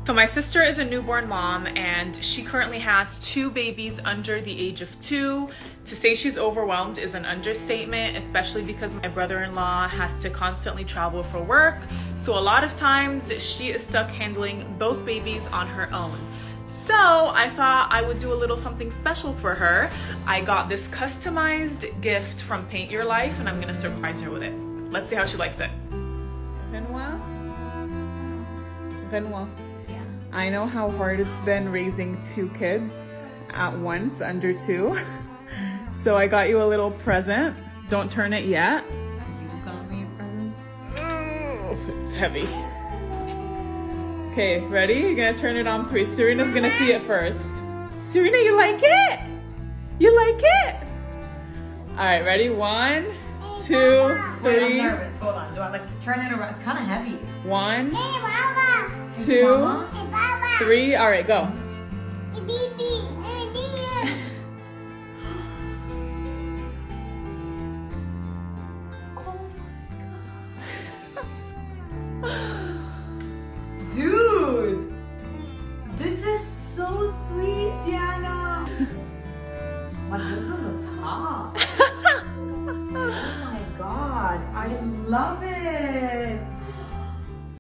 So my sister is a newborn mom and she currently has 2 babies under the age of 2. To say she's overwhelmed is an understatement, especially because my brother-in-law has to constantly travel for work. So a lot of times she is stuck handling both babies on her own. So I thought I would do a little something special for her. I got this customized gift from Paint Your Life and I'm gonna surprise her with it. Let's see how she likes it. Benoit? Benoit. I know how hard it's been raising 2 kids at once, under 2. So I got you a little present. Don't turn it yet. You got me a present? Oh, it's heavy. Okay, ready? You're gonna turn it on 3. Serena's gonna see it first. Serena, you like it? You like it? All right, ready? 1, 2, 3. Wait, I'm nervous. Hold on. Do I turn it around? It's kind of heavy. 1, Hey, Mama. 2, Mama? Hey, Baba. 3. All right, go. Hey, Bibi. Hey, Dia. Dude, this is so sweet, Diana. My husband looks hot. Oh my god, I love it.